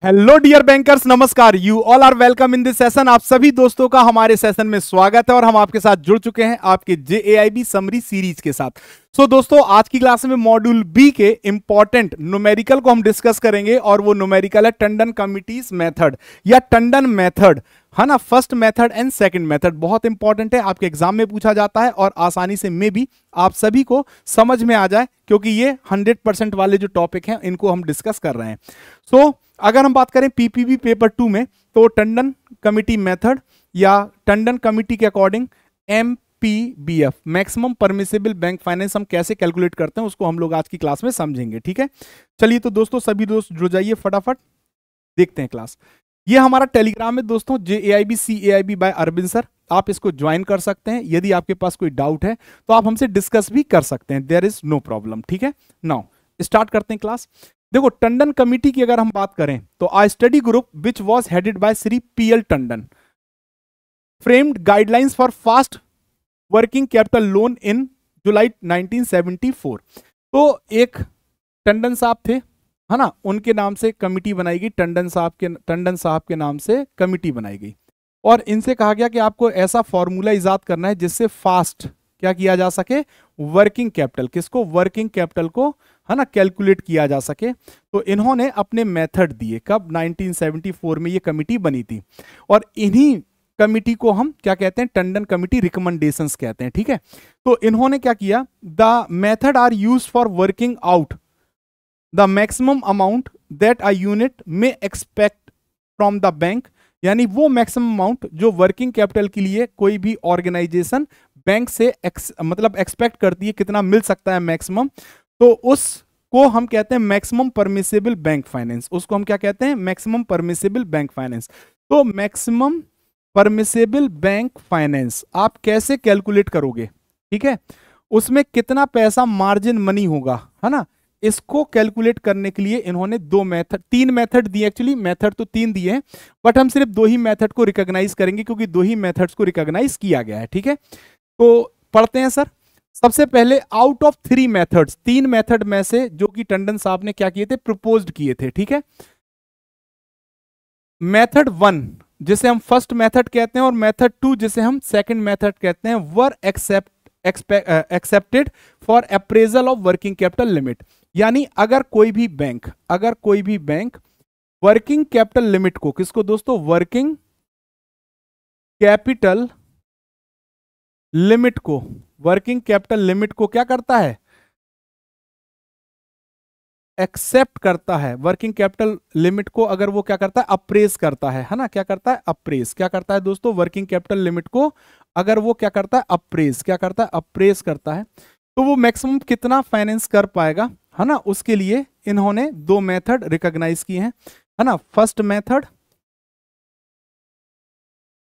Hello dear bankers, नमस्कार। You all are welcome in this session. आप सभी दोस्तों का हमारे सेशन में स्वागत है और हम आपके साथ जुड़ चुके हैं आपके जेएआईबी समरी सीरीज के साथ। दोस्तों, आज की क्लास में मॉड्यूल बी के इंपॉर्टेंट न्यूमेरिकल को हम डिस्कस करेंगे और वो न्यूमेरिकल है टंडन कमिटीज मेथड या टंडन मेथड, है ना। First method and second method बहुत इंपॉर्टेंट है, आपके एग्जाम में पूछा जाता है और आसानी से मे भी आप सभी को समझ में आ जाए, क्योंकि ये 100% वाले जो टॉपिक हैं इनको हम डिस्कस कर रहे हैं। अगर हम बात करें पीपीबी पेपर 2 में, तो टंडन कमिटी मेथड या टंडन कमिटी के according MPBF maximum permissible bank finance हम कैसे कैलकुलेट करते हैं उसको हम लोग आज की क्लास में समझेंगे। ठीक है, चलिए तो दोस्तों सभी दोस्त जुड़ जाइए, फटाफट देखते हैं क्लास। ये हमारा टेलीग्राम है दोस्तों, जेएआईबी सीएआईबी बाय अरविंद सर। आप इसको ज्वाइन कर सकते हैं। यदि आपके पास कोई डाउट है तो आप हमसे डिस्कस भी कर सकते हैं, देयर इज नो प्रॉब्लम। ठीक है, नाउ स्टार्ट करते हैं क्लास। देखो, टंडन कमिटी की अगर हम बात करें तो uh study group which was headed by Shri PL Tandon framed guidelines for fast working capital loan in July 1974। तो एक टंडन साहब थे, है ना, उनके नाम से कमिटी बनाई गई, टंडन साहब के नाम से कमिटी बनाई गई और इनसे कहा गया कि आपको ऐसा फॉर्मूला इजाद करना है जिससे फास्ट क्या किया जा सके, वर्किंग कैपिटल, किसको, वर्किंग कैपिटल को, है ना, कैलकुलेट किया जा सके। तो इन्होंने अपने मेथड दिए, कब, 1974 में ये कमिटी बनी थी और इन्हीं कमिटी को हम क्या कहते हैं, टंडन कमिटी रिकमेंडेशंस कहते हैं। ठीक है, तो इन्होंने क्या किया, the method are used for working out the maximum amount that a unit may expect from the bank, यानी वो मैक्सिमम अमाउंट जो वर्किंग कैपिटल के लिए कोई भी ऑर्गेनाइजेशन बैंक से मतलब एक्सपेक्ट करती है, कितना मिल सकता है मैक्सिमम, तो उसको हम कहते हैं मैक्सिमम परमिसिबल बैंक फाइनेंस। उसको हम क्या कहते हैं, मैक्सिमम परमिसिबल बैंक फाइनेंस। तो मैक्सिमम परमिसिबल बैंक फाइनेंस आप कैसे कैलकुलेट करोगे, ठीक है, उसमें कितना पैसा मार्जिन मनी होगा, है ना, इसको कैलकुलेट करने के लिए इन्होंने तीन मेथड दिए। एक्चुअली मेथड तो तीन दिए हैं, बट हम सिर्फ दो ही मेथड को रिकॉग्नाइज करेंगे क्योंकि दो ही मेथड्स को रिकॉग्नाइज किया गया है। ठीक है, तो पढ़ते हैं सर। सबसे पहले आउट ऑफ थ्री मेथड्स, तीन मेथड में से जो कि टंडन साहब ने क्या किए थे, प्रपोज्ड किए थे। ठीक है, मेथड 1 जिसे हम फर्स्ट मेथड कहते हैं और मेथड 2 जिसे हम सेकंड मेथड कहते हैं, were accepted for appraisal of working capital limit. यानी अगर कोई भी बैंक वर्किंग कैपिटल लिमिट को, किसको दोस्तों, वर्किंग कैपिटल लिमिट को, वर्किंग कैपिटल लिमिट को क्या करता है, एक्सेप्ट करता है, वर्किंग कैपिटल लिमिट को अगर वो क्या करता है, अप्रेस करता है ना, क्या करता है, अप्रेस, क्या करता है दोस्तों, वर्किंग कैपिटल लिमिट को अगर वो क्या करता है, अप्रेस, क्या करता है, अप्रेस करता है, तो वो मैक्सिमम कितना फाइनेंस कर पाएगा, है ना। उसके लिए इन्होंने दो मेथड रिकॉग्नाइज किए हैं, है ना। फर्स्ट मेथड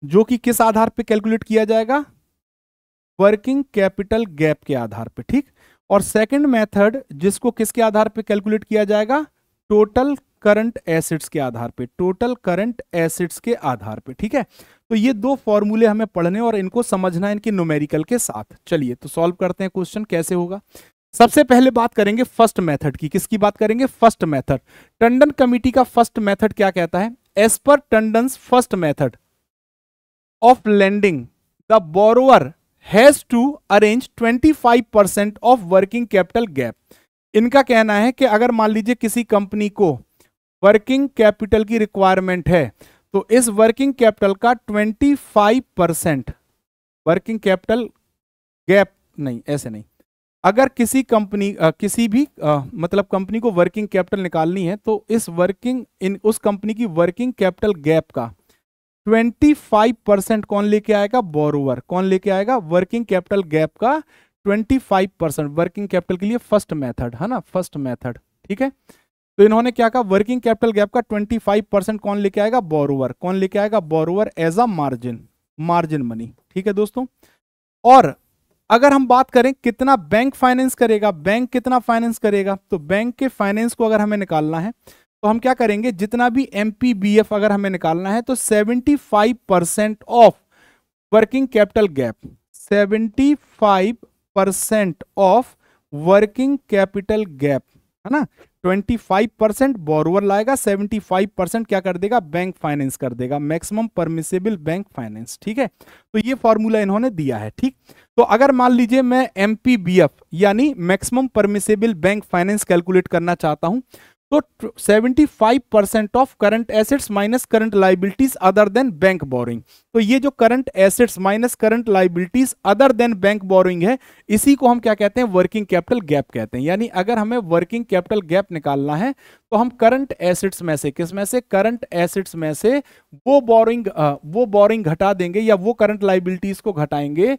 जो कि किस आधार पे कैलकुलेट किया जाएगा, वर्किंग कैपिटल गैप के आधार पे, ठीक। और सेकंड मेथड जिसको किसके आधार पे कैलकुलेट किया जाएगा, टोटल करंट एसेट्स के आधार पे, टोटल करंट एसेट्स के आधार पे। ठीक है, तो ये दो फॉर्मूले हमें पढ़ने और इनको समझना है इनके न्यूमेरिकल के साथ। चलिए तो सॉल्व करते हैं क्वेश्चन कैसे होगा। सबसे पहले बात करेंगे फर्स्ट मेथड की। किसकी बात करेंगे, फर्स्ट मेथड। टंडन कमिटी का फर्स्ट मेथड क्या कहता है, as per Tandon's first method of lending the borrower has to arrange 25% of working capital gap. इनका कहना है कि अगर मान लीजिए किसी कंपनी को वर्किंग कैपिटल की रिक्वायरमेंट है तो इस वर्किंग कैपिटल का 25%, वर्किंग कैपिटल गैप नहीं, ऐसे नहीं, अगर किसी कंपनी किसी भी मतलब कंपनी को वर्किंग कैपिटल निकालनी है तो उस कंपनी की वर्किंग कैपिटल गैप का 25% कौन लेके आएगा, बोरोवर। कौन लेके आएगा, वर्किंग कैपिटल गैप का 25%, वर्किंग कैपिटल के लिए फर्स्ट मेथड, है ना, फर्स्ट मेथड। ठीक है, तो इन्होंने क्या कहा, वर्किंग कैपिटल गैप का 25% कौन लेके आएगा, बोरोवर। कौन लेके आएगा, borrower as a margin money. ठीक है दोस्तों, और अगर हम बात करें कितना बैंक फाइनेंस करेगा, बैंक कितना फाइनेंस करेगा, तो बैंक के फाइनेंस को अगर हमें निकालना है तो हम क्या करेंगे, जितना भी एमपीबीएफ अगर हमें निकालना है तो 75% of working capital gap, 75% of working capital gap, है ना, 25% बोरोवर लाएगा, 75% क्या कर देगा, बैंक फाइनेंस कर देगा, मैक्सिमम परमिसेबल बैंक फाइनेंस। ठीक है, तो ये फॉर्मूला इन्होंने दिया है। ठीक, तो अगर मान लीजिए मैं MPBF यानी maximum permissible bank finance calculate करना चाहता हूं, तो 75% of current assets minus current liabilities other than bank boring. तो ये जो current assets minus current liabilities other than bank boring है, इसी को हम क्या कहते हैं, वर्किंग कैपिटल गैप कहते हैं। यानी अगर हमें वर्किंग कैपिटल गैप निकालना है तो हम करंट एसेट्स में से, किस में से, करंट एसेट्स में से वो बोरिंग घटा देंगे, या वो करंट लाइबिलिटीज को घटाएंगे,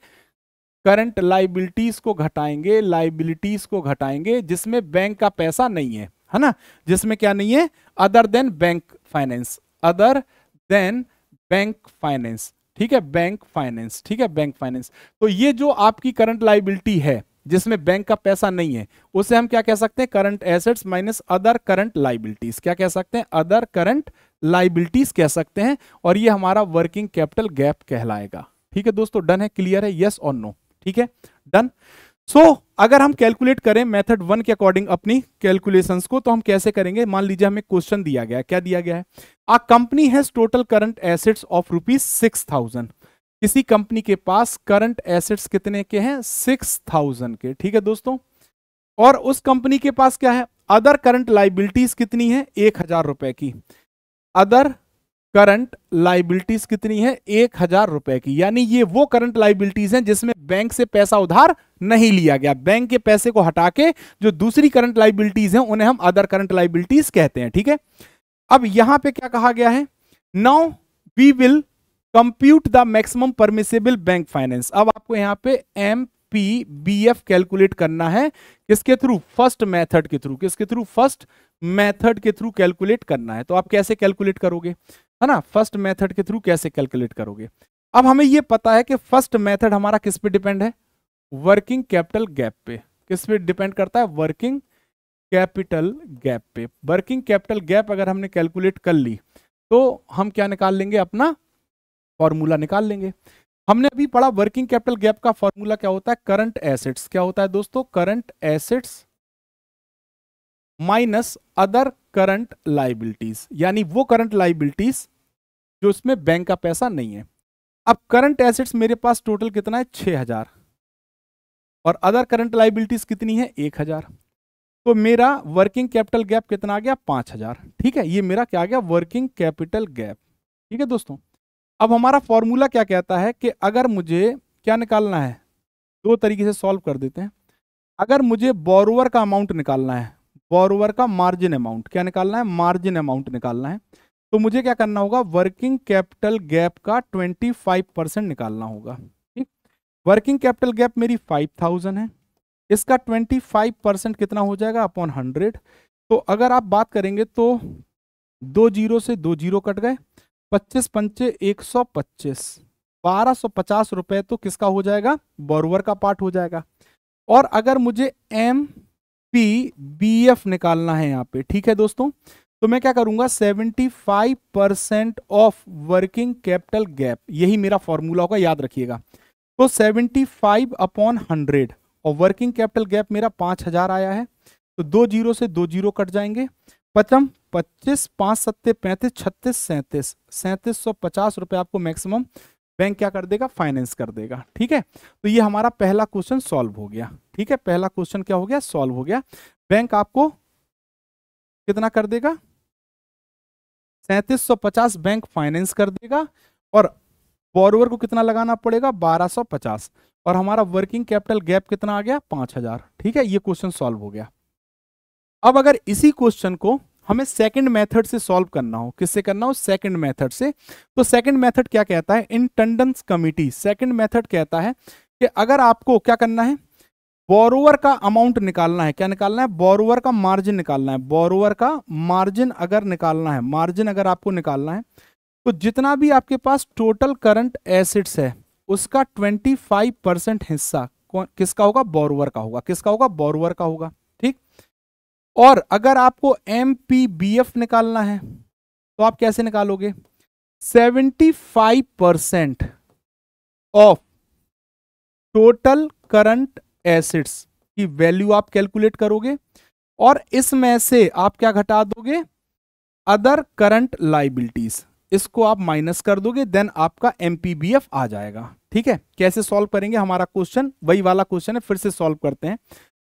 करंट लाइबिलिटीज को घटाएंगे, लाइबिलिटीज को घटाएंगे जिसमें बैंक का पैसा नहीं है ना, जिसमें क्या नहीं है, other than bank finance, other than bank finance. ठीक है, बैंक फाइनेंस। ठीक है, बैंक फाइनेंस। तो ये जो आपकी करंट लाइबिलिटी है जिसमें बैंक का पैसा नहीं है, उसे हम क्या कह सकते हैं, current assets minus other current liabilities. क्या कह सकते हैं, अदर करंट लाइबिलिटीज कह सकते हैं, और ये हमारा वर्किंग कैपिटल गैप कहलाएगा। ठीक है दोस्तों, डन है, क्लियर है, यस और नो। ठीक है, डन। सो अगर हम कैलकुलेट करें मेथड 1 के अकॉर्डिंग अपनी कैलकुलेशंस को, तो हम कैसे करेंगे, मान लीजिए हमें क्वेश्चन दिया गया है, क्या दिया गया है, uh company has total current assets of ₹6,000। किसी कंपनी के पास करंट एसेट्स कितने के हैं, 6,000 के। ठीक है दोस्तों, और उस कंपनी के पास क्या है, अदर करंट लाइबिलिटीज कितनी है, 1,000 रुपए की। अदर करंट लाइबिलिटीज कितनी है, 1,000 रुपए की। यानी ये वो करंट लाइबिलिटीज हैं जिसमें बैंक से पैसा उधार नहीं लिया गया। बैंक के पैसे को हटा के जो दूसरी करंट लाइबिलिटीज हैं उन्हें हम अदर करंट लाइबिलिटीज कहते हैं। ठीक है, अब यहां पे क्या कहा गया है, now we will compute the maximum permissible bank finance. अब आपको यहां पे MPBF कैलकुलेट करना है, किसके थ्रू, फर्स्ट मेथड के थ्रू। किसके थ्रू, फर्स्ट मेथड के थ्रू कैलकुलेट करना है। तो आप कैसे कैलकुलेट करोगे, है ना, फर्स्ट मेथड के थ्रू कैसे कैलकुलेट करोगे। अब हमें यह पता है कि फर्स्ट मेथड हमारा किस पे डिपेंड है, वर्किंग कैपिटल गैप पे। किस पे डिपेंड करता है, वर्किंग कैपिटल गैप पे। वर्किंग कैपिटल गैप अगर हमने कैलकुलेट कर ली तो हम क्या निकाल लेंगे, अपना फॉर्मूला निकाल लेंगे। हमने अभी पढ़ा वर्किंग कैपिटल गैप का फॉर्मूला क्या होता है, करंट एसेट्स। क्या होता है दोस्तों, current assets minus other current liabilities, यानी वो करंट लाइबिलिटीज जो इसमें बैंक का पैसा नहीं है। अब करंट एसेट्स मेरे पास टोटल कितना है, 6,000, और अदर करंट लाइबिलिटीज कितनी है, 1,000। तो मेरा वर्किंग कैपिटल गैप कितना आ गया, 5,000। ठीक है, ये मेरा क्या आ गया, वर्किंग कैपिटल गैप। ठीक है दोस्तों, अब हमारा फॉर्मूला क्या कहता है कि अगर मुझे क्या निकालना है, दो तरीके से सॉल्व कर देते हैं। अगर मुझे बोरोवर का अमाउंट निकालना है, बोरोवर का मार्जिन अमाउंट, क्या निकालना है, मार्जिन अमाउंट निकालना है, तो मुझे क्या करना होगा, वर्किंग कैपिटल गैप का 25% निकालना होगा। ठीक, वर्किंग कैपिटल गैप मेरी 5,000 है, इसका 25% कितना हो जाएगा, अपॉन 100। तो अगर आप बात करेंगे तो 2 जीरो से 2 जीरो कट गए, 25 पंचे 125, 1,250 रुपए तो किसका हो जाएगा, बोरोवर का पार्ट हो जाएगा। और अगर मुझे MPBF निकालना है यहाँ पे, ठीक है दोस्तों, तो मैं क्या करूंगा, 75% ऑफ वर्किंग कैपिटल गैप, यही मेरा फॉर्मूला होगा, याद रखिएगा। तो 75 अपॉन 100, और वर्किंग कैपिटल गैप मेरा 5,000 आया है, तो 2 जीरो से 2 जीरो कट जाएंगे, पचम 25, 5 सत्ते 35, 36 37, 3750 रुपए आपको मैक्सिमम बैंक क्या कर देगा, फाइनेंस कर देगा। ठीक है, तो ये हमारा पहला क्वेश्चन सॉल्व हो गया। ठीक है, पहला क्वेश्चन क्या हो गया, सॉल्व हो गया। बैंक आपको कितना कर देगा, 3750 बैंक फाइनेंस कर देगा, और बोरोवर को कितना लगाना पड़ेगा, 1250, और हमारा वर्किंग कैपिटल गैप कितना आ गया, 5,000। ठीक है, ये क्वेश्चन सॉल्व हो गया। अब अगर इसी क्वेश्चन को हमें सेकंड मेथड से सॉल्व करना हो, किससे करना हो, सेकंड मेथड से, तो सेकंड मेथड क्या कहता है, इन टंडन्स कमिटी सेकंड मेथड कहता है कि अगर आपको क्या करना है, बोरोवर का अमाउंट निकालना है, क्या निकालना है, बोरोवर का मार्जिन निकालना है। बोरोवर का मार्जिन अगर निकालना है, मार्जिन अगर आपको निकालना है, तो जितना भी आपके पास टोटल करंट एसेट्स है उसका 25% हिस्सा किसका होगा, बोरोवर का होगा। किसका होगा, बोरोवर का होगा। ठीक, और अगर आपको MPBF निकालना है तो आप कैसे निकालोगे, 75% ऑफ टोटल करंट एसेट्स की वैल्यू आप कैलकुलेट करोगे, और इसमें से आप क्या घटा दोगे, अदर करंट लाइबिलिटीज, इसको आप माइनस कर दोगे, देन आपका एमपीबीएफ आ जाएगा। ठीक है, कैसे सॉल्व करेंगे, हमारा क्वेश्चन वही वाला क्वेश्चन है, फिर से सॉल्व करते हैं।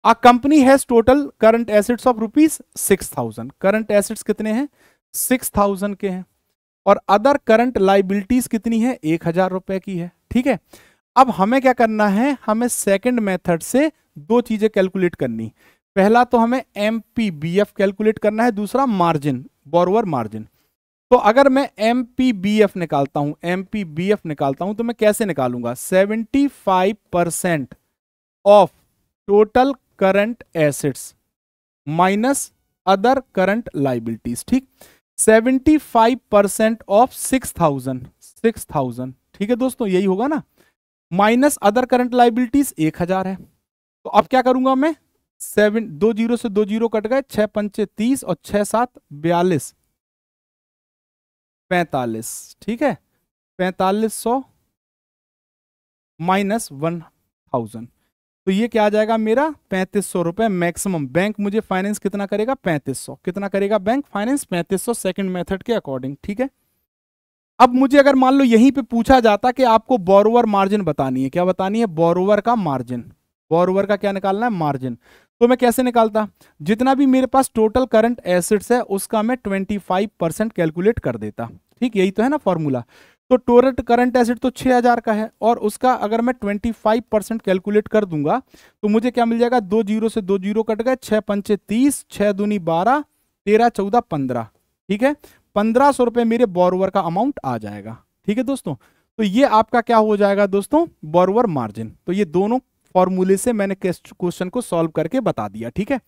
A company has total current assets of ₹6,000, current assets कितने हैं, 6,000 के हैं, और अदर करंट लाइबिलिटीज कितनी है, 1,000 रुपए की है। ठीक है, अब हमें क्या करना है, हमें सेकंड मेथड से दो चीजें कैलकुलेट करनी। पहला तो हमें एमपीबीएफ कैलकुलेट करना है, दूसरा मार्जिन, बोरोवर मार्जिन। तो अगर मैं एमपीबीएफ निकालता हूं, एमपीबीएफ निकालता हूं तो मैं कैसे निकालूंगा, 75% of total current assets minus other current liabilities. ठीक, 75% ऑफ 6,000, ठीक है दोस्तों, यही होगा ना, माइनस अदर करंट लाइबिलिटीज 1,000 है। तो अब क्या करूंगा मैं, 2 जीरो से 2 जीरो कट गए, 6 पंचे 30 और 6 7 42, 45। ठीक है, 4500 माइनस 1,000, तो ये क्या आ जाएगा मेरा 3,500 रुपए मैक्सिमम। बैंक मुझे फाइनेंस कितना करेगा, 3,500, कितना करेगा बैंक फाइनेंस, 3,500 सेकंड मेथड के अकॉर्डिंग। ठीक है, अब मुझे अगर मान लो यहीं पे पूछा जाता कि आपको बोरोवर मार्जिन बतानी है, क्या बतानी है, बोरोवर का मार्जिन, बोरोवर का क्या निकालना है, मार्जिन, तो मैं कैसे निकालता, जितना भी मेरे पास टोटल करंट एसेट्स है उसका मैं 25% कैलकुलेट कर देता। ठीक, यही तो है ना फॉर्मूला। तो टोटल करंट एसेट तो 6,000 का है, और उसका अगर मैं 25% कैलकुलेट कर दूंगा तो मुझे क्या मिल जाएगा, 2 जीरो से 2 जीरो कट गए, 6 पंचे 30, 6 दूनी 12, 13 14 15। ठीक है, 1,500 रुपए मेरे बोरोवर का अमाउंट आ जाएगा। ठीक है दोस्तों, तो ये आपका क्या हो जाएगा दोस्तों, बोरोवर मार्जिन। तो ये दोनों फॉर्मूले से मैंने क्वेश्चन को सॉल्व करके बता दिया। ठीक है,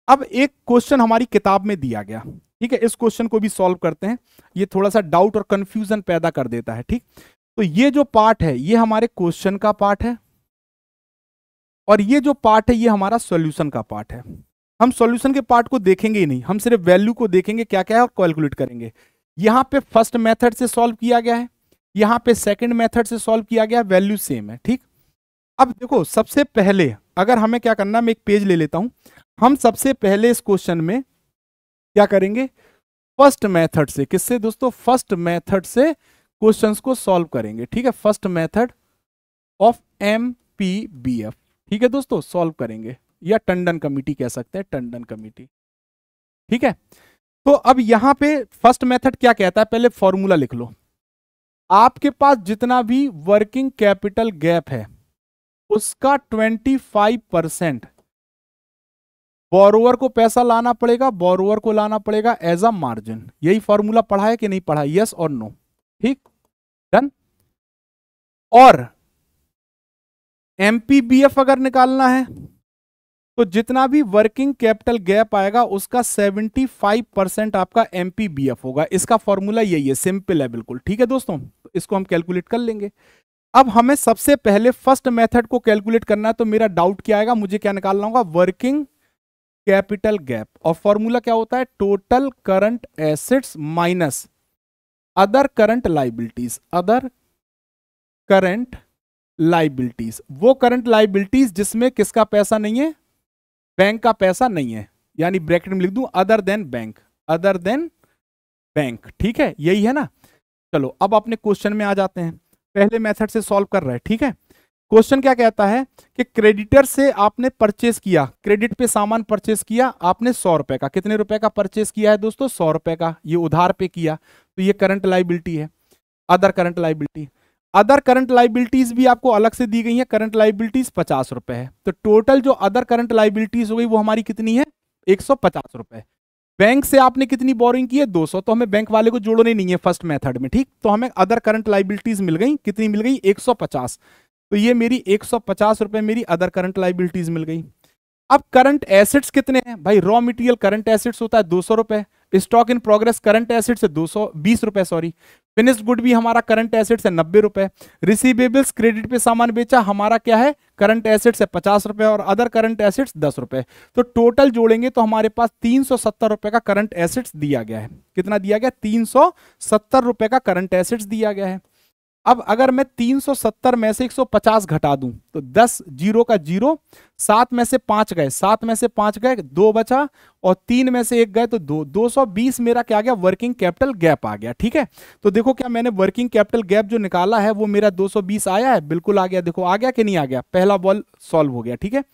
अब एक क्वेश्चन हमारी किताब में दिया गया, ठीक है, इस क्वेश्चन को भी सॉल्व करते हैं, ये थोड़ा सा डाउट और कंफ्यूजन पैदा कर देता है। ठीक, तो ये जो पार्ट है ये हमारे क्वेश्चन का पार्ट है, और ये जो पार्ट है ये हमारा सॉल्यूशन का पार्ट है। हम सॉल्यूशन के पार्ट को देखेंगे ही नहीं, हम सिर्फ वैल्यू को देखेंगे क्या क्या है और कैलकुलेट करेंगे। यहां पे फर्स्ट मेथड से सॉल्व किया गया है, यहां पे सेकंड मेथड से सॉल्व किया गया, वैल्यू सेम है। ठीक, अब देखो सबसे पहले अगर हमें क्या करना है, मैं एक पेज ले लेता हूं, हम सबसे पहले इस क्वेश्चन में क्या करेंगे, फर्स्ट मेथड से, किससे दोस्तों, फर्स्ट मेथड से क्वेश्चंस को सॉल्व करेंगे। ठीक है, फर्स्ट मेथड ऑफ एमपीबीएफ, ठीक है दोस्तों, सॉल्व करेंगे, या टंडन कमिटी कह सकते हैं, टंडन कमिटी। ठीक है, तो अब यहां पे फर्स्ट मेथड क्या कहता है, पहले फॉर्मूला लिख लो। आपके पास जितना भी वर्किंग कैपिटल गैप है उसका 25% बोरोवर को पैसा लाना पड़ेगा, बोरोवर को लाना पड़ेगा एज अ मार्जिन। यही फॉर्मूला पढ़ा है कि नहीं पढ़ा, यस और नो। ठीक, डन। और एमपीबीएफ अगर निकालना है तो जितना भी वर्किंग कैपिटल गैप आएगा उसका 75% आपका एमपीबीएफ होगा। इसका फॉर्मूला यही है, सिंपल है बिल्कुल। ठीक है दोस्तों, तो इसको हम कैलकुलेट कर लेंगे। अब हमें सबसे पहले फर्स्ट मेथड को कैलकुलेट करना है, तो मेरा डाउट क्या आएगा, मुझे क्या निकालना होगा, वर्किंग कैपिटल गैप, और फॉर्मूला क्या होता है, total current assets minus other current liabilities, other current liabilities, वो करंट लाइबिलिटीज जिसमें किसका पैसा नहीं है, बैंक का पैसा नहीं है, यानी ब्रैकेट में लिख दूं other than bank, other than bank. ठीक है, यही है ना। चलो अब अपने क्वेश्चन में आ जाते हैं, पहले मेथड से सॉल्व कर रहे हैं। ठीक है, क्वेश्चन क्या कहता है कि क्रेडिटर से आपने परचेस किया, क्रेडिट पे सामान परचेस किया आपने 100 रुपए का, कितने रुपए का परचेस किया है दोस्तों, 100 रुपए का, ये उधार पे किया, तो ये करंट लाइबिलिटी है, other current liability. Other current liabilities भी आपको अलग से दी गई है, करंट लाइबिलिटीज 50 रुपए है, तो टोटल जो अदर करंट लाइबिलिटीज हो गई वो हमारी कितनी है, 150 रुपए। बैंक से आपने कितनी बोरिंग की है, 200, तो हमें बैंक वाले को जोड़ना ही नहीं है फर्स्ट मेथड में। ठीक, तो हमें अदर करंट लाइबिलिटीज मिल गई, कितनी मिल गई, 150, तो ये मेरी 150 रुपए मेरी अदर करंट लाइबिलिटीज मिल गई। अब करंट एसेट्स कितने हैं भाई, रॉ मटेरियल करंट एसेट्स होता है 200 रुपए, stock in progress current assets है 220 रुपए, सॉरी, फिनिश्ड गुड भी हमारा करंट एसेट्स है 90 रुपए, रिसीवेबल्स क्रेडिट पे सामान बेचा हमारा क्या है, करंट एसेट्स है 50 रुपए, और अदर करंट एसेट्स 10 रुपए। तो टोटल जोड़ेंगे तो हमारे पास 370 रुपए का करंट एसेट्स दिया गया है। कितना दिया गया, 370 रुपए का करंट एसेट्स दिया गया है। अब अगर मैं 370 में से 150 घटा दूं तो 10 जीरो का जीरो, 7 में से 5 गए, 7 में से 5 गए, 2 बचा, और 3 में से 1 गए तो 2, 220 मेरा क्या आ गया, वर्किंग कैपिटल गैप आ गया। ठीक है, तो देखो क्या मैंने वर्किंग कैपिटल गैप जो निकाला है वो मेरा 220 आया है, बिल्कुल आ गया। देखो आ गया कि नहीं आ गया, पहला बॉल सॉल्व हो गया। ठीक है,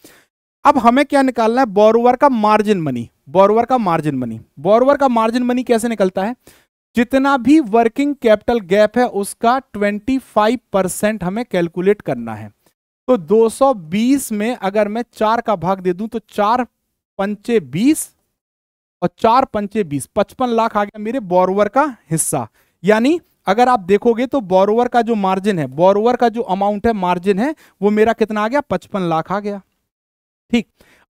अब हमें क्या निकालना है, बोरोवर का मार्जिन मनी। बोरोवर का मार्जिन मनी, बोरोवर का मार्जिन मनी कैसे निकलता है, जितना भी वर्किंग कैपिटल गैप है उसका 25% हमें कैलकुलेट करना है। तो 220 में अगर मैं 4 का भाग दे दूं तो 4 पंचे 20 और 4 पंचे 20, 55 लाख आ गया मेरे बोरोवर का हिस्सा। यानी अगर आप देखोगे तो बोरोवर का जो मार्जिन है, बोरोवर का जो अमाउंट है, मार्जिन है, वो मेरा कितना आ गया, 55 लाख आ गया। ठीक,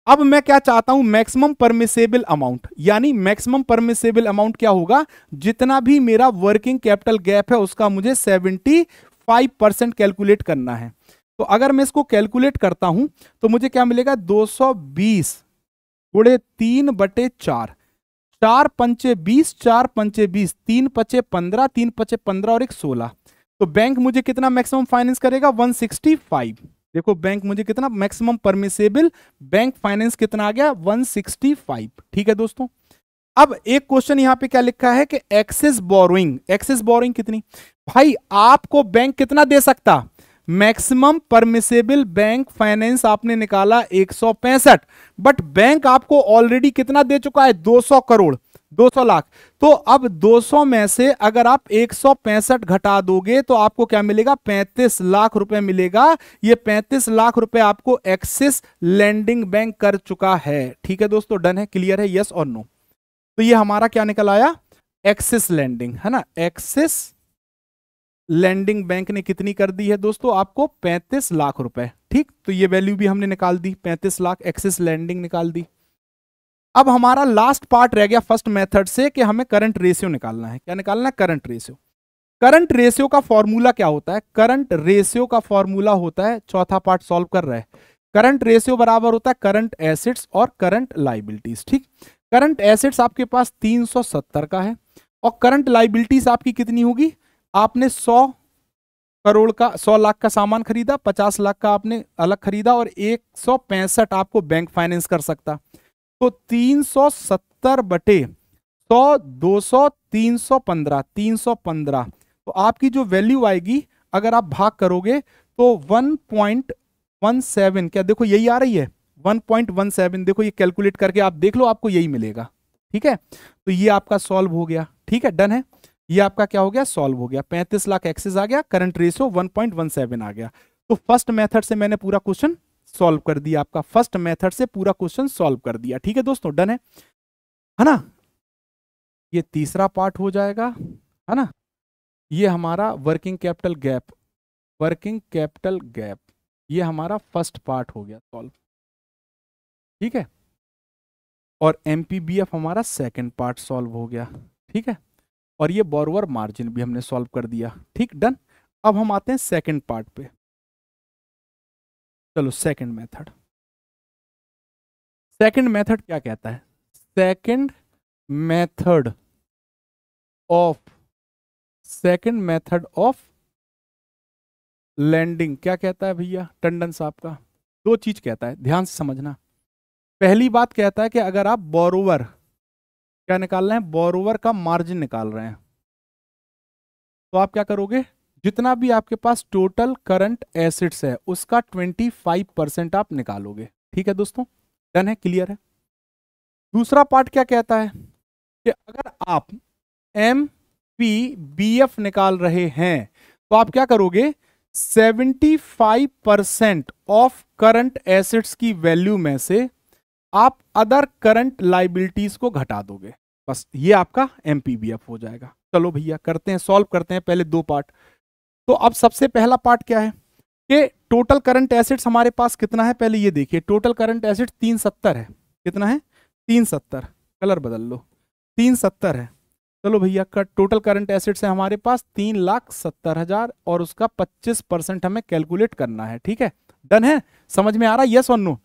अब मैं क्या चाहता हूं, मैक्सिमम परमिसेबल अमाउंट। यानी मैक्सिमम परमिसेबल अमाउंट क्या होगा, जितना भी मेरा वर्किंग कैपिटल गैप है उसका मुझे 75% कैलकुलेट करना है। तो अगर मैं इसको कैलकुलेट करता हूं तो मुझे क्या मिलेगा, 220 गुणे 3/4, 4 पंचे 20, 4 पंचे 20, 3 पचे 15, 3 पचे 15 और 1 16। तो बैंक मुझे कितना मैक्सिमम फाइनेंस करेगा, 165। देखो बैंक मुझे कितना मैक्सिमम परमिसेबल बैंक फाइनेंस कितना आ गया, 165। ठीक है दोस्तों, अब एक क्वेश्चन यहां पे क्या लिखा है कि एक्सेस बोरोइंग, एक्सेस बोरोइंग कितनी, भाई आपको बैंक कितना दे सकता, मैक्सिमम परमिसेबल बैंक फाइनेंस आपने निकाला 165, बट बैंक आपको ऑलरेडी कितना दे चुका है, 200 करोड़, 200 लाख। तो अब 200 में से अगर आप 165 घटा दोगे तो आपको क्या मिलेगा, 35 लाख रुपए मिलेगा। ये 35 लाख रुपए आपको एक्सिस लैंडिंग बैंक कर चुका है। ठीक है दोस्तों, डन है, क्लियर है, यस और नो। तो ये हमारा क्या निकल आया, एक्सिस लैंडिंग, है ना, एक्सिस लैंडिंग बैंक ने कितनी कर दी है दोस्तों, आपको 35 लाख रुपए। ठीक, तो ये वैल्यू भी हमने निकाल दी, 35 लाख एक्सिस लैंडिंग निकाल दी। अब हमारा लास्ट पार्ट रह गया फर्स्ट मेथड से कि हमें करंट रेशियो निकालना है। क्या निकालना है, करंट रेशियो। करंट रेशियो का फॉर्मूला क्या होता है, करंट रेशियो का फॉर्मूला होता है, चौथा पार्ट सॉल्व कर रहे हैं, करंट रेशियो बराबर होता है करंट एसेट्स और करंट लाइबिलिटीज। ठीक, करंट एसेट्स आपके पास 370 का है और करंट लाइबिलिटीज आपकी कितनी होगी, आपने 100 करोड़ का, 100 लाख का सामान खरीदा, 50 लाख का आपने अलग खरीदा और 165 आपको बैंक फाइनेंस कर सकता। तो 370 बटे 100, 200, 315, 315, तो आपकी जो वैल्यू आएगी अगर आप भाग करोगे तो 1.17, क्या देखो यही आ रही है, 1.17। देखो ये कैलकुलेट करके आप देख लो, आपको यही मिलेगा। ठीक है, तो ये आपका सॉल्व हो गया। ठीक है, डन है, ये आपका क्या हो गया, सॉल्व हो गया। 35 लाख एक्सेस आ गया, करंट रेशियो 1.17 आ गया। तो फर्स्ट मेथड से मैंने पूरा क्वेश्चन सॉल्व कर दिया, आपका फर्स्ट मेथड से पूरा क्वेश्चन सॉल्व कर दिया। ठीक है दोस्तों, डन है ना। ये तीसरा पार्ट हो जाएगा, है ना। ये हमारा working capital gap, working capital gap, ये हमारा फर्स्ट पार्ट हो गया सॉल्व। ठीक है, और एमपीबीएफ हमारा सेकंड पार्ट सॉल्व हो गया। ठीक है, और ये बोरोवर मार्जिन भी हमने सॉल्व कर दिया। ठीक, डन। अब हम आते हैं सेकंड पार्ट पे। चलो सेकंड मेथड, सेकंड मेथड क्या कहता है, second method of, second method of lending क्या कहता है भैया, टंडन साहब का दो चीज कहता है, ध्यान से समझना। पहली बात कहता है कि अगर आप बोरोवर क्या निकाल रहे हैं, बोरोवर का मार्जिन निकाल रहे हैं, तो आप क्या करोगे, जितना भी आपके पास टोटल करंट एसेट्स है उसका 25% आप निकालोगे। ठीक है दोस्तों, डन है, क्लियर है। दूसरा पार्ट क्या कहता है कि अगर आप एमपीबीएफ निकाल रहे हैं तो आप क्या करोगे, 75% ऑफ करंट एसेट्स की वैल्यू में से आप अदर करंट लाइबिलिटीज को घटा दोगे। बस ये आपका एमपीबीएफ हो जाएगा। चलो भैया करते हैं, सॉल्व करते हैं पहले दो पार्ट। तो अब सबसे पहला पार्ट क्या है कि टोटल करंट एसेट्स हमारे पास कितना है, पहले ये देखिए, टोटल करंट एसेट्स 370 है। कितना है, 370, कलर बदल लो, 370 है। चलो भैया का टोटल करंट एसेट्स है हमारे पास 3,70,000 और उसका 25% हमें कैलकुलेट करना है। ठीक है, डन है, समझ में आ रहा है, यस और नो,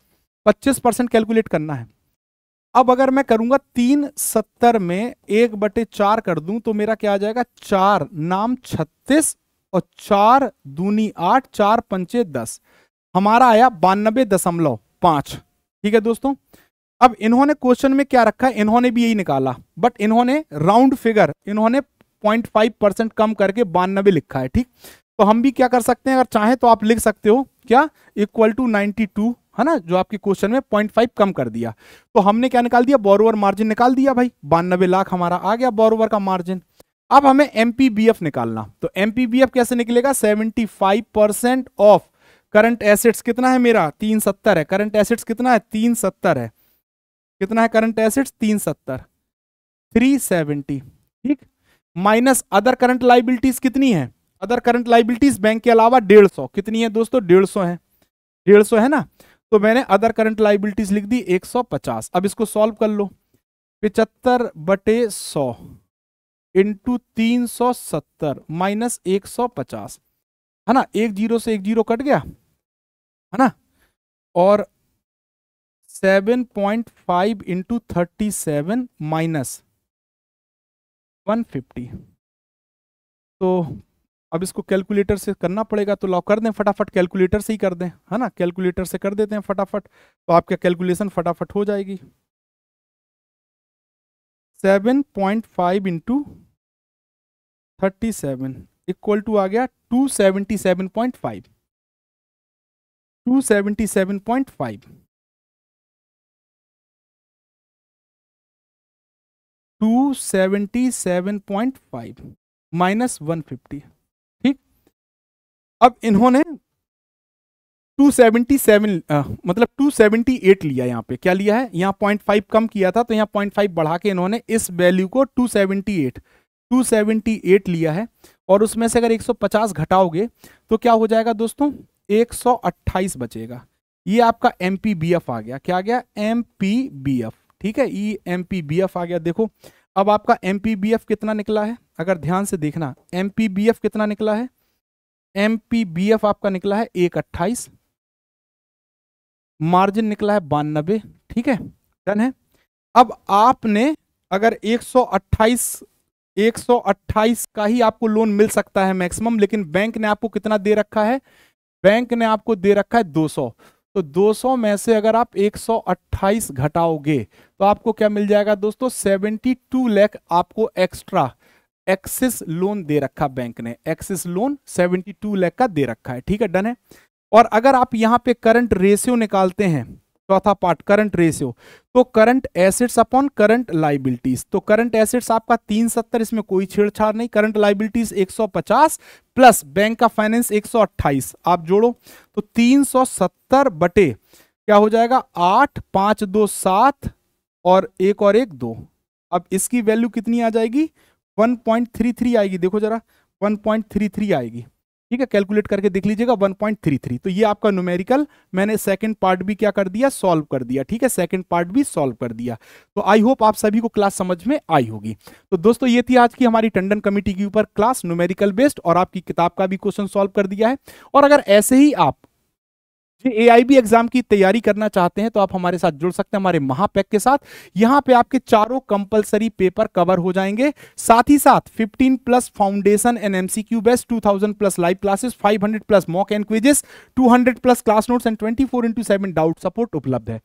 25% कैलकुलेट करना है। अब अगर मैं करूंगा 370 में 1/4 कर दूं तो मेरा क्या आ जाएगा, 4 नाम 36 और 4 दूनी 8, 4 पंचे 10, हमारा आया 92.5। ठीक है दोस्तों, अब इन्होंने क्वेश्चन में क्या रखा है, इन्होंने भी यही निकाला, बट इन्होंने राउंड फिगर इन्होंने 0.5% कम करके 92 लिखा है। ठीक, तो हम भी क्या कर सकते हैं, अगर चाहें तो आप लिख सकते हो क्या, इक्वल टू 92, है ना, जो आपके क्वेश्चन में 0.5 कम कर दिया। तो हमने क्या निकाल दिया, बोरोवर मार्जिन निकाल दिया भाई, 92 लाख हमारा आ गया बोरोवर का मार्जिन। अब हमें एमपीबीएफ निकालना, तो एमपीबीएफ कैसे निकलेगा, 75% ऑफ करंट एसेट्स कितना है मेरा, 370 है, करंट एसेट्स कितना है, 370 है, कितना है करंट एसेट्स, 370, 370। ठीक, माइनस अदर करंट लाइबिलिटीज कितनी है, अदर करंट लाइबिलिटीज बैंक के अलावा 150, कितनी है दोस्तों, 150 है, 150 है ना, तो मैंने अदर करंट लाइबिलिटीज लिख दी 150। अब इसको सॉल्व कर लो, 75/100 इंटू 370 माइनस 150, है ना, एक जीरो से एक जीरो कट गया, है ना, और 7.5 इंटू 37 माइनस 150। तो अब इसको कैलकुलेटर से करना पड़ेगा, तो लॉक कर दें फटाफट, कैलकुलेटर से ही कर दें, है ना, कैलकुलेटर से कर देते हैं फटाफट, तो आपका कैलकुलेशन फटाफट हो जाएगी। 7.5 इंटू 37 इक्वल टू आ गया 277.5, 277.5, 277.5 माइनस 150। ठीक, अब इन्होंने 277 मतलब 278 लिया, यहाँ पे क्या लिया है, यहाँ 0.5 कम किया था, तो यहाँ 0.5 बढ़ा के इन्होंने इस वैल्यू को 278 लिया है, और उसमें से अगर 150 घटाओगे तो क्या हो जाएगा दोस्तों, 128 बचेगा। ये आपका एमपीबीएफ आ गया, क्या आ गया, एमपीबीएफ। ठीक है, ये एमपीबीएफ आ गया। देखो अब आपका एमपीबीएफ कितना निकला है, अगर ध्यान से देखना, एमपीबीएफ कितना निकला है, एमपीबीएफ आपका निकला है 128, मार्जिन निकला है 92। ठीक है, डन है। अब आपने अगर 128 का ही आपको लोन मिल सकता है मैक्सिमम, लेकिन बैंक ने आपको कितना दे रखा है, बैंक ने आपको दे रखा है 200, तो 200 में से अगर आप 128 घटाओगे तो आपको क्या मिल जाएगा दोस्तों, 72 लाख आपको एक्स्ट्रा एक्सिस लोन दे रखा बैंक ने, एक्सिस लोन 72 लाख का दे रखा है। ठीक है, डन है। और अगर आप यहां पे करंट रेशियो निकालते हैं, चौथा पार्ट करंट रेशियो, तो current assets upon current liabilities, तो करंट एसेट्स आपका 370, इसमें कोई छेड़छाड़ नहीं, करंट लाइबिलिटीज 150 प्लस बैंक का फाइनेंस 128, आप जोड़ो तो 370 बटे क्या हो जाएगा, 8, 5 2 7 और 1 और 1 2। अब इसकी वैल्यू कितनी आ जाएगी, 1.33 आएगी, देखो जरा 1.33 आएगी। ठीक है, कैलकुलेट करके देख लीजिएगा 1.33। तो ये आपका न्यूमेरिकल मैंने सेकंड पार्ट भी क्या कर दिया, सॉल्व कर दिया। ठीक है, सेकंड पार्ट भी सॉल्व कर दिया। तो आई होप आप सभी को क्लास समझ में आई होगी। तो दोस्तों ये थी आज की हमारी टंडन कमेटी के ऊपर क्लास न्यूमेरिकल बेस्ड, और आपकी किताब का भी क्वेश्चन सॉल्व कर दिया है। और अगर ऐसे ही आप AIB एग्जाम की तैयारी करना चाहते हैं तो आप हमारे साथ जुड़ सकते हैं हमारे महापैक के साथ। यहां पे आपके चारों कंपलसरी पेपर कवर हो जाएंगे, साथ ही साथ 15+ foundation and MCQ based, 2000+ live classes, 500+ mock and quizzes, 200+ class notes and 24/7 doubt support उपलब्ध है।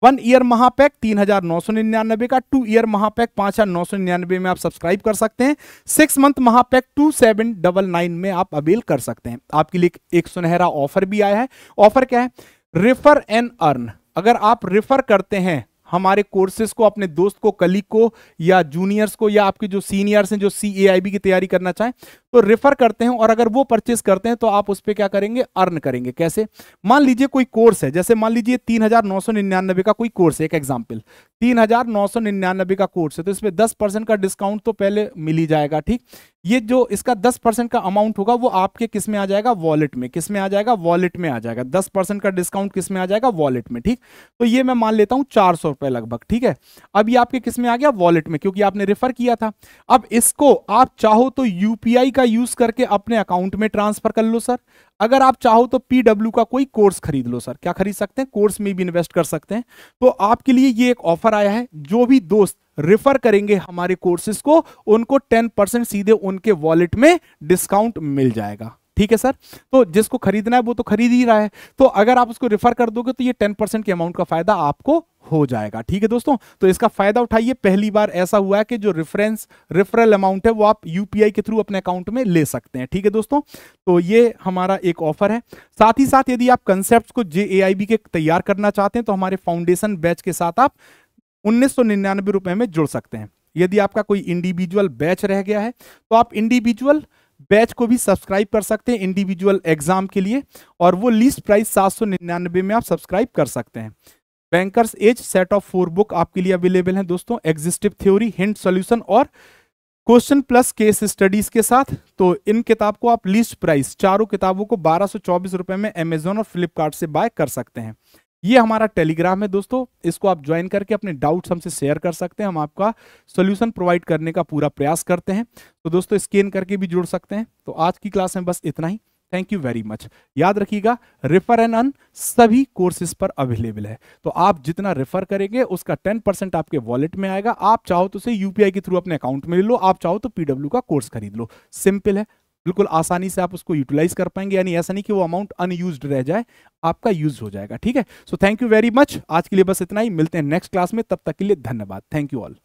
1 ईयर महापैक 3999 का, 2 ईयर महापैक 5999 में आप सब्सक्राइब कर सकते हैं, 6 मंथ महापैक 2799 में आप अवेल कर सकते हैं। आपके लिए एक सुनहरा ऑफर भी आया है। ऑफर क्या है, रेफर एंड अर्न। अगर आप रेफर करते हैं हमारे कोर्सेज को अपने दोस्त को, कलीग को, या जूनियर्स को, या आपके जो सीनियर्स हैं जो CAIB की तैयारी करना चाहें, तो रेफर करते हैं, और अगर वो परचेस करते हैं तो आप उस पर क्या करेंगे, अर्न करेंगे। कैसे, मान लीजिए कोई कोर्स है, जैसे मान लीजिए 3999 का कोई कोर्स है, एक एग्जाम्पल 3999 का कोर्स है, तो इसमें 10% का डिस्काउंट तो पहले मिल ही जाएगा। ठीक, ये जो इसका 10% का अमाउंट होगा वो आपके किस में आ जाएगा, वॉलेट में। किस में आ जाएगा, वॉलेट में आ जाएगा। 10% का डिस्काउंट किस में आ जाएगा, वॉलेट में। ठीक, तो ये मैं मान लेता हूं 400 रुपए लगभग। ठीक है, अब ये आपके किस में आ गया, वॉलेट में, क्योंकि आपने रेफर किया था। अब इसको आप चाहो तो UPI का यूज करके अपने अकाउंट में ट्रांसफर कर लो सर, अगर आप चाहो तो पीडब्ल्यू का कोई कोर्स खरीद लो सर। क्या खरीद सकते हैं? कोर्स में भी इन्वेस्ट कर सकते हैं। तो आपके लिए ये एक ऑफर आया है, जो भी दोस्त रेफर करेंगे हमारे कोर्सेज को, उनको 10% सीधे उनके वॉलेट में डिस्काउंट मिल जाएगा। ठीक है सर। तो जिसको खरीदना है वो तो खरीद ही रहा है, तो अगर आप उसको रेफर कर दोगे तो ये 10% के अमाउंट का फायदा आपको हो जाएगा। ठीक है दोस्तों, तो इसका फायदा उठाइए। पहली बार ऐसा हुआ है कि जो रेफरल अमाउंट है वो आप यूपीआई के थ्रू अपने अकाउंट में ले सकते हैं। ठीक है दोस्तों, तो ये हमारा एक ऑफर है। साथ ही साथ यदि आप कंसेप्ट को जेएआईबी के तैयार करना चाहते हैं तो हमारे फाउंडेशन बैच के साथ आप 1999 रुपए में जुड़ सकते हैं। यदि आपका कोई इंडिविजुअल बैच रह गया है तो आप इंडिविजुअल बैच को भी सब्सक्राइब कर सकते हैं इंडिविजुअल एग्जाम के लिए, और वो लीस्ट प्राइस 799 में आप सब्सक्राइब कर सकते हैं। Bankers edge set of 4 book आपके लिए अवेलेबल है दोस्तों, एग्जिस्टिव थ्योरी, हिंट सॉल्यूशन और क्वेश्चन प्लस केस स्टडीज के साथ। तो इन किताब को आप लीस्ट प्राइस चारों किताबों को 1224 रुपए में अमेजॉन और फ्लिपकार्ट से बाय कर सकते हैं। ये हमारा टेलीग्राम है दोस्तों, इसको आप ज्वाइन करके अपने डाउट्स हमसे शेयर कर सकते हैं। हम आपका सोल्यूशन प्रोवाइड करने का पूरा प्रयास करते हैं। तो दोस्तों स्कैन करके भी जुड़ सकते हैं। तो आज की क्लास में बस इतना ही। Thank you very much. याद रखिएगा, रेफर एंड अर्न सभी कोर्सेज पर अवेलेबल है। तो आप जितना रेफर करेंगे उसका 10% आपके वॉलेट में आएगा। आप चाहो तो उसे यूपीआई के थ्रू अपने अकाउंट में ले लो, आप चाहो तो पीडब्ल्यू का कोर्स खरीद लो। सिंपल है, बिल्कुल आसानी से आप उसको यूटिलाइज कर पाएंगे, यानी ऐसा नहीं कि वो अमाउंट अनयूज्ड रह जाए, आपका यूज हो जाएगा। ठीक है, so thank you very much. आज के लिए बस इतना ही, मिलते हैं नेक्स्ट क्लास में, तब तक के लिए धन्यवाद। Thank you all.